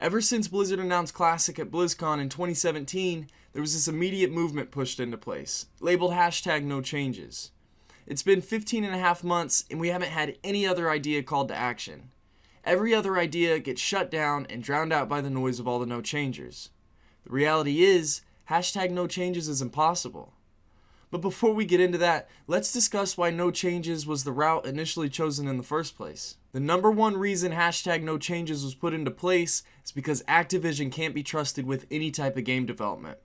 Ever since Blizzard announced Classic at BlizzCon in 2017, there was this immediate movement pushed into place, labeled #NoChanges. It's been 15 and a half months and we haven't had any other idea called to action. Every other idea gets shut down and drowned out by the noise of all the no-changers. The reality is, #NoChanges is impossible. But before we get into that, let's discuss why no changes was the route initially chosen in the first place. The number one reason #NoChanges was put into place is because Activision can't be trusted with any type of game development.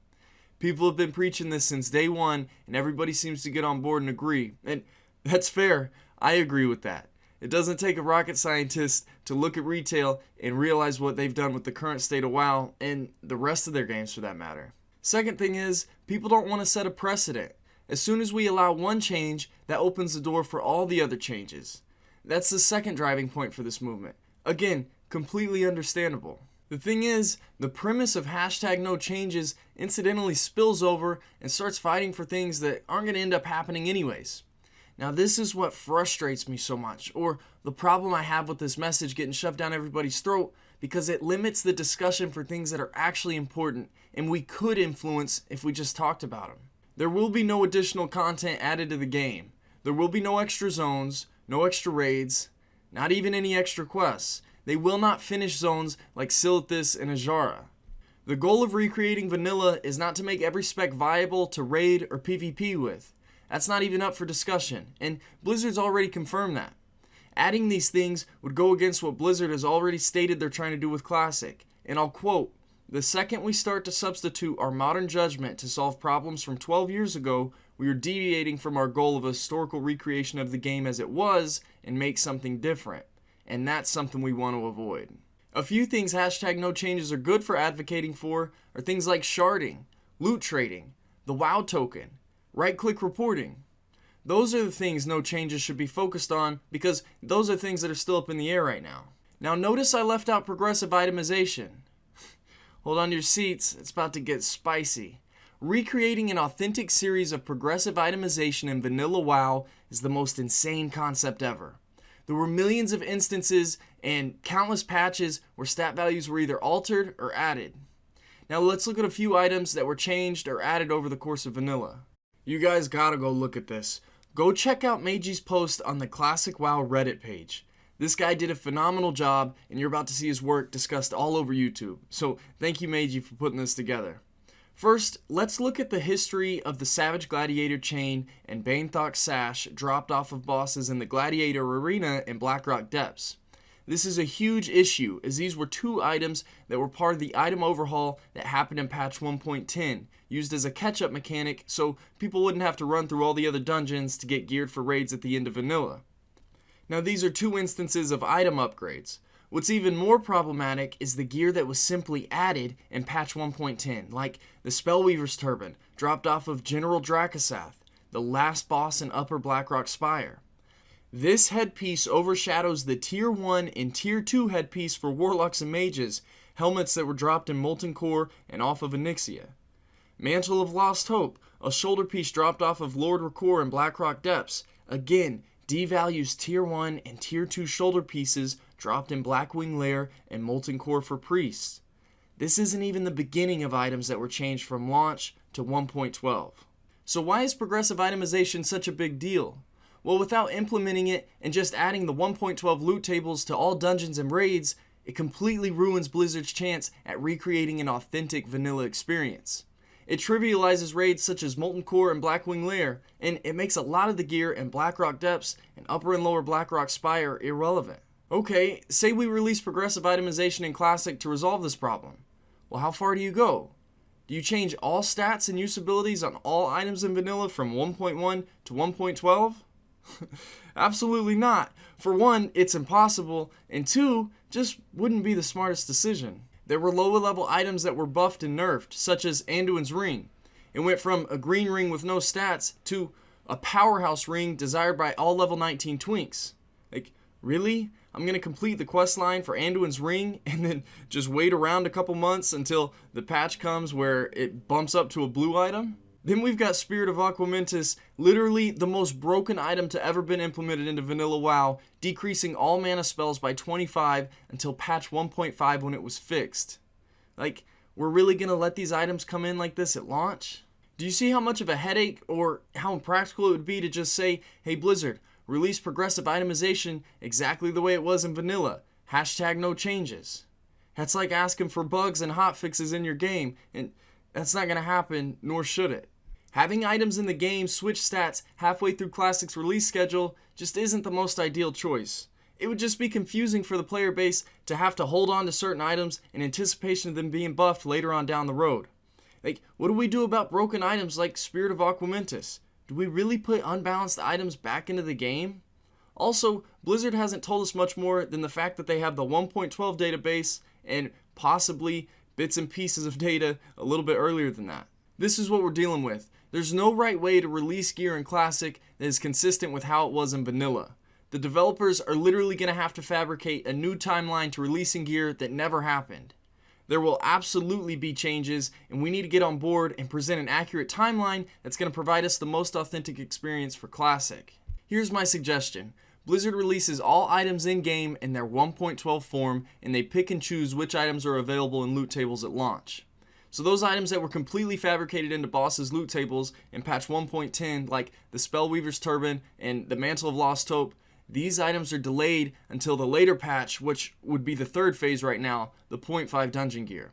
People have been preaching this since day one, and everybody seems to get on board and agree. And that's fair, I agree with that. It doesn't take a rocket scientist to look at retail and realize what they've done with the current state of WoW, and the rest of their games for that matter. Second thing is, people don't want to set a precedent. As soon as we allow one change, that opens the door for all the other changes. That's the second driving point for this movement. Again, completely understandable. The thing is, the premise of #NoChanges incidentally spills over and starts fighting for things that aren't going to end up happening anyways. Now this is what frustrates me so much, or the problem I have with this message getting shoved down everybody's throat, because it limits the discussion for things that are actually important and we could influence if we just talked about them. There will be no additional content added to the game. There will be no extra zones, no extra raids, not even any extra quests. They will not finish zones like Silithus and Ajara. The goal of recreating vanilla is not to make every spec viable to raid or PvP with. That's not even up for discussion, and Blizzard's already confirmed that. Adding these things would go against what Blizzard has already stated they're trying to do with Classic, and I'll quote, "The second we start to substitute our modern judgment to solve problems from 12 years ago, we are deviating from our goal of a historical recreation of the game as it was and make something different. And that's something we want to avoid." A few things #NoChanges are good for advocating for are things like sharding, loot trading, the WoW token, right-click reporting. Those are the things no changes should be focused on because those are things that are still up in the air right now. Now notice I left out progressive itemization. Hold on to your seats, it's about to get spicy. Recreating an authentic series of progressive itemization in vanilla WoW is the most insane concept ever. There were millions of instances and countless patches where stat values were either altered or added. Now let's look at a few items that were changed or added over the course of vanilla. You guys gotta go look at this. Go check out Meiji's post on the Classic WoW Reddit page. This guy did a phenomenal job, and you're about to see his work discussed all over YouTube. So thank you, Meiji, for putting this together. First, let's look at the history of the Savage Gladiator chain and Banethawk sash dropped off of bosses in the Gladiator Arena in Blackrock Depths. This is a huge issue, as these were two items that were part of the item overhaul that happened in patch 1.10, used as a catch-up mechanic so people wouldn't have to run through all the other dungeons to get geared for raids at the end of vanilla. Now these are two instances of item upgrades. What's even more problematic is the gear that was simply added in patch 1.10, like the Spellweaver's Turban, dropped off of General Dracasath, the last boss in Upper Blackrock Spire. This headpiece overshadows the Tier 1 and Tier 2 headpiece for Warlocks and Mages, helmets that were dropped in Molten Core and off of Onyxia. Mantle of Lost Hope, a shoulder piece dropped off of Lord Rakor in Blackrock Depths, again devalues Tier 1 and Tier 2 shoulder pieces dropped in Blackwing Lair and Molten Core for Priests. This isn't even the beginning of items that were changed from launch to 1.12. So why is progressive itemization such a big deal? Well, without implementing it and just adding the 1.12 loot tables to all dungeons and raids, it completely ruins Blizzard's chance at recreating an authentic vanilla experience. It trivializes raids such as Molten Core and Blackwing Lair, and it makes a lot of the gear in Blackrock Depths and Upper and Lower Blackrock Spire irrelevant. Okay, say we release progressive itemization in Classic to resolve this problem. Well, how far do you go? Do you change all stats and usabilities on all items in vanilla from 1.1 to 1.12? Absolutely not. For one, it's impossible, and two, just wouldn't be the smartest decision. There were lower level items that were buffed and nerfed, such as Anduin's Ring. It went from a green ring with no stats to a powerhouse ring desired by all level 19 twinks. Like, really? I'm going to complete the quest line for Anduin's Ring and then just wait around a couple months until the patch comes where it bumps up to a blue item? Then we've got Spirit of Aquamentus, literally the most broken item to ever been implemented into vanilla WoW, decreasing all mana spells by 25 until patch 1.5 when it was fixed. Like, we're really gonna let these items come in like this at launch? Do you see how much of a headache or how impractical it would be to just say, hey Blizzard, release progressive itemization exactly the way it was in vanilla, #nochanges. That's like asking for bugs and hotfixes in your game, and that's not gonna happen, nor should it. Having items in the game switch stats halfway through Classic's release schedule just isn't the most ideal choice. It would just be confusing for the player base to have to hold on to certain items in anticipation of them being buffed later on down the road. Like, what do we do about broken items like Spirit of Aquamentus? Do we really put unbalanced items back into the game? Also, Blizzard hasn't told us much more than the fact that they have the 1.12 database and possibly bits and pieces of data a little bit earlier than that. This is what we're dealing with. There's no right way to release gear in Classic that is consistent with how it was in vanilla. The developers are literally going to have to fabricate a new timeline to releasing gear that never happened. There will absolutely be changes, and we need to get on board and present an accurate timeline that's going to provide us the most authentic experience for Classic. Here's my suggestion. Blizzard releases all items in-game in their 1.12 form, and they pick and choose which items are available in loot tables at launch. So those items that were completely fabricated into bosses' loot tables in patch 1.10, like the Spellweaver's Turban and the Mantle of Lost Hope, these items are delayed until the later patch, which would be the third phase right now, the 0.5 dungeon gear.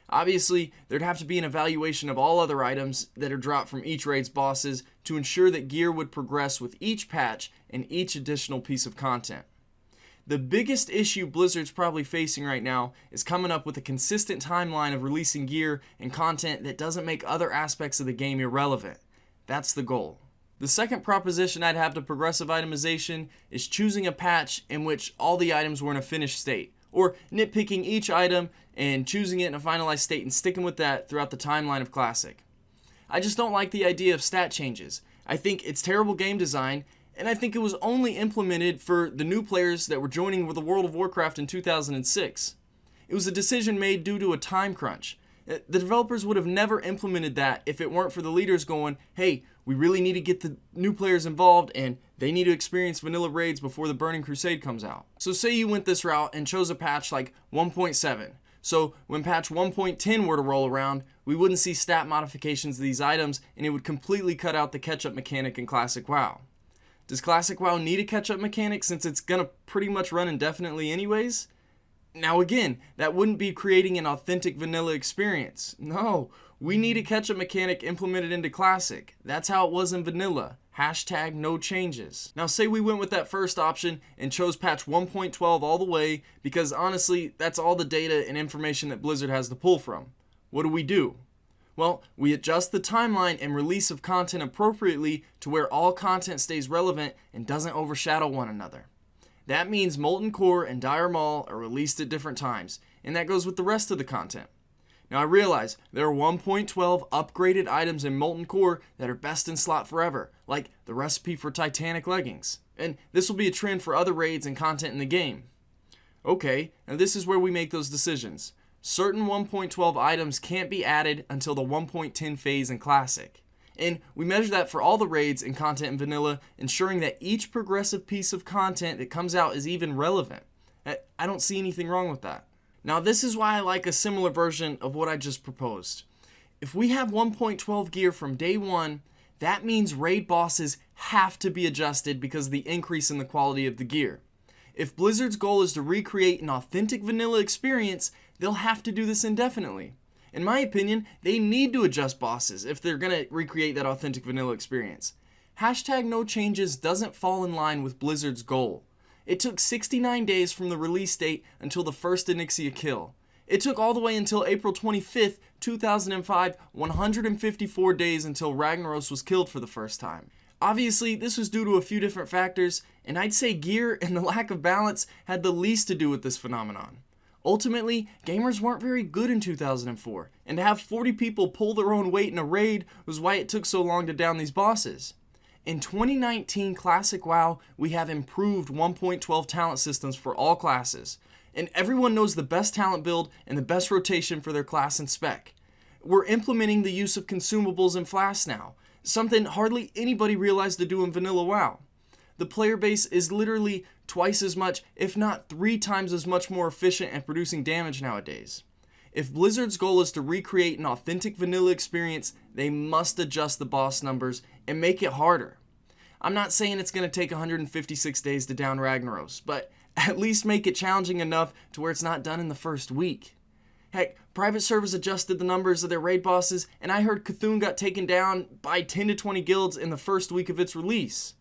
Obviously, there'd have to be an evaluation of all other items that are dropped from each raid's bosses to ensure that gear would progress with each patch and each additional piece of content. The biggest issue Blizzard's probably facing right now is coming up with a consistent timeline of releasing gear and content that doesn't make other aspects of the game irrelevant. That's the goal. The second proposition I'd have to progressive itemization is choosing a patch in which all the items were in a finished state, or nitpicking each item and choosing it in a finalized state and sticking with that throughout the timeline of Classic. I just don't like the idea of stat changes. I think it's terrible game design, and I think it was only implemented for the new players that were joining with the World of Warcraft in 2006. It was a decision made due to a time crunch. The developers would have never implemented that if it weren't for the leaders going, hey, we really need to get the new players involved and they need to experience vanilla raids before the Burning Crusade comes out. So say you went this route and chose a patch like 1.7. So when patch 1.10 were to roll around, we wouldn't see stat modifications of these items and it would completely cut out the catch-up mechanic in Classic WoW. Does Classic WoW need a catch-up mechanic since it's gonna pretty much run indefinitely anyways? Now again, that wouldn't be creating an authentic vanilla experience. No, we need a catch-up mechanic implemented into Classic. That's how it was in vanilla. #nochanges. Now say we went with that first option and chose patch 1.12 all the way because honestly, that's all the data and information that Blizzard has to pull from. What do? Well, we adjust the timeline and release of content appropriately to where all content stays relevant and doesn't overshadow one another. That means Molten Core and Dire Maul are released at different times, and that goes with the rest of the content. Now I realize there are 1.12 upgraded items in Molten Core that are best in slot forever, like the recipe for Titanic leggings, and this will be a trend for other raids and content in the game. Okay, now this is where we make those decisions. Certain 1.12 items can't be added until the 1.10 phase in Classic. And we measure that for all the raids and content in vanilla, ensuring that each progressive piece of content that comes out is even relevant. I don't see anything wrong with that. Now this is why I like a similar version of what I just proposed. If we have 1.12 gear from day one, that means raid bosses have to be adjusted because of the increase in the quality of the gear. If Blizzard's goal is to recreate an authentic vanilla experience, they'll have to do this indefinitely. In my opinion, they need to adjust bosses if they're going to recreate that authentic vanilla experience. #nochanges doesn't fall in line with Blizzard's goal. It took 69 days from the release date until the first Onyxia kill. It took all the way until April 25th, 2005, 154 days until Ragnaros was killed for the first time. Obviously, this was due to a few different factors, and I'd say gear and the lack of balance had the least to do with this phenomenon. Ultimately, gamers weren't very good in 2004, and to have 40 people pull their own weight in a raid was why it took so long to down these bosses. In 2019 Classic WoW, we have improved 1.12 talent systems for all classes, and everyone knows the best talent build and the best rotation for their class and spec. We're implementing the use of consumables and flasks now, something hardly anybody realized to do in vanilla WoW. The player base is literally twice as much, if not 3 times as much more efficient at producing damage nowadays. If Blizzard's goal is to recreate an authentic vanilla experience, they must adjust the boss numbers and make it harder. I'm not saying it's going to take 156 days to down Ragnaros, but at least make it challenging enough to where it's not done in the first week. Heck, private servers adjusted the numbers of their raid bosses, and I heard Cthulhu got taken down by 10 to 20 guilds in the first week of its release.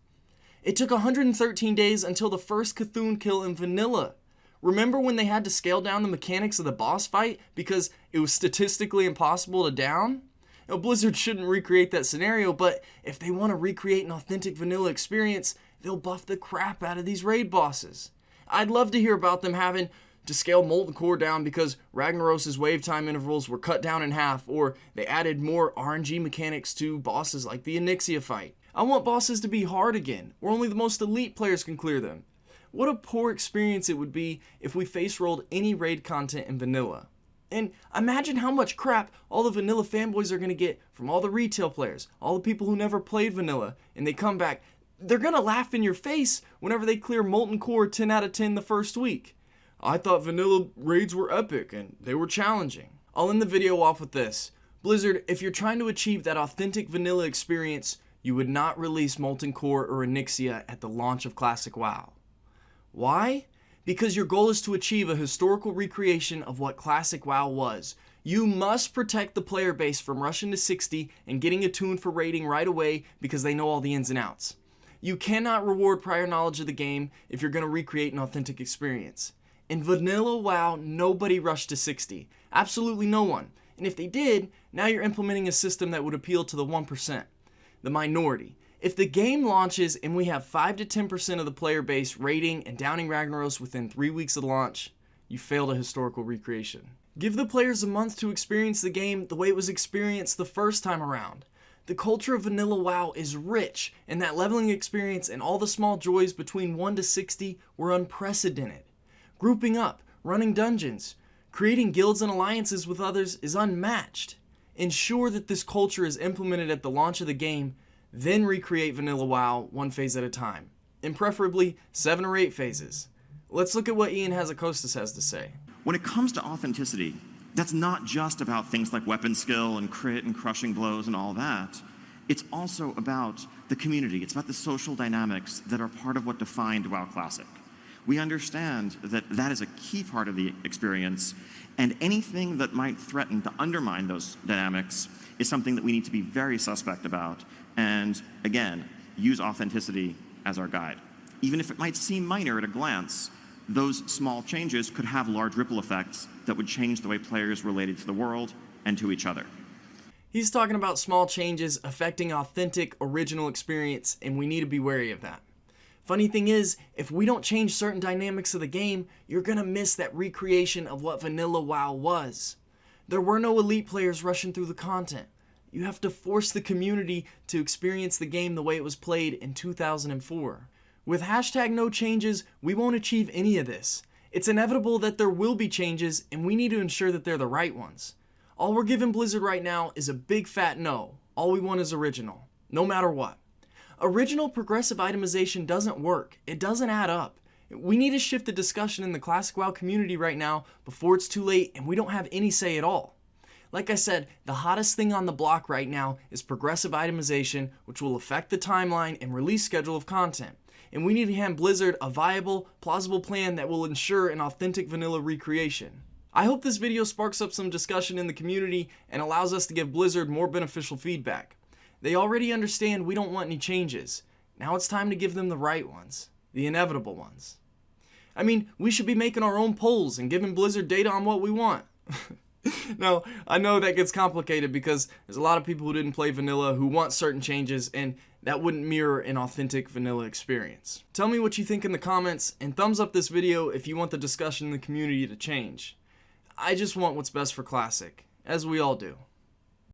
It took 113 days until the first Cthulhu kill in vanilla. Remember when they had to scale down the mechanics of the boss fight because it was statistically impossible to down? Now, Blizzard shouldn't recreate that scenario, but if they want to recreate an authentic vanilla experience, they'll buff the crap out of these raid bosses. I'd love to hear about them having to scale Molten Core down because Ragnaros' wave time intervals were cut down in half, or they added more RNG mechanics to bosses like the Onyxia fight. I want bosses to be hard again, where only the most elite players can clear them. What a poor experience it would be if we face rolled any raid content in vanilla. And imagine how much crap all the vanilla fanboys are going to get from all the retail players, all the people who never played vanilla, and they come back. They're going to laugh in your face whenever they clear Molten Core 10 out of 10 the first week. I thought vanilla raids were epic and they were challenging. I'll end the video off with this. Blizzard, if you're trying to achieve that authentic vanilla experience, you would not release Molten Core or Onyxia at the launch of Classic WoW. Why? Because your goal is to achieve a historical recreation of what Classic WoW was. You must protect the player base from rushing to 60 and getting attuned for raiding right away because they know all the ins and outs. You cannot reward prior knowledge of the game if you're going to recreate an authentic experience. In vanilla WoW, nobody rushed to 60. Absolutely no one. And if they did, now you're implementing a system that would appeal to the 1%, the minority. If the game launches and we have 5 to 10% of the player base raiding and downing Ragnaros within 3 weeks of launch, you failed a historical recreation. Give the players a month to experience the game the way it was experienced the first time around. The culture of vanilla WoW is rich, and that leveling experience and all the small joys between 1 to 60 were unprecedented. Grouping up, running dungeons, creating guilds and alliances with others is unmatched. Ensure that this culture is implemented at the launch of the game, then recreate vanilla WoW 1 phase at a time, and preferably 7 or 8 phases. Let's look at what Ian Hazacostas has to say. When it comes to authenticity, that's not just about things like weapon skill and crit and crushing blows and all that. It's also about the community. It's about the social dynamics that are part of what defined WoW Classic. We understand that that is a key part of the experience, and anything that might threaten to undermine those dynamics is something that we need to be very suspect about, and again, use authenticity as our guide. Even if it might seem minor at a glance, those small changes could have large ripple effects that would change the way players related to the world and to each other. He's talking about small changes affecting authentic, original experience, and we need to be wary of that. Funny thing is, if we don't change certain dynamics of the game, you're gonna miss that recreation of what vanilla WoW was. There were no elite players rushing through the content. You have to force the community to experience the game the way it was played in 2004. With #NoChanges, we won't achieve any of this. It's inevitable that there will be changes, and we need to ensure that they're the right ones. All we're giving Blizzard right now is a big fat no. All we want is original, no matter what. Original progressive itemization doesn't work. It doesn't add up. We need to shift the discussion in the Classic WoW community right now before it's too late and we don't have any say at all. Like I said, the hottest thing on the block right now is progressive itemization, which will affect the timeline and release schedule of content. And we need to hand Blizzard a viable, plausible plan that will ensure an authentic vanilla recreation. I hope this video sparks up some discussion in the community and allows us to give Blizzard more beneficial feedback. They already understand we don't want any changes. Now it's time to give them the right ones, the inevitable ones. I mean, we should be making our own polls and giving Blizzard data on what we want. Now, I know that gets complicated because there's a lot of people who didn't play vanilla who want certain changes, and that wouldn't mirror an authentic vanilla experience. Tell me what you think in the comments, and thumbs up this video if you want the discussion in the community to change. I just want what's best for Classic, as we all do.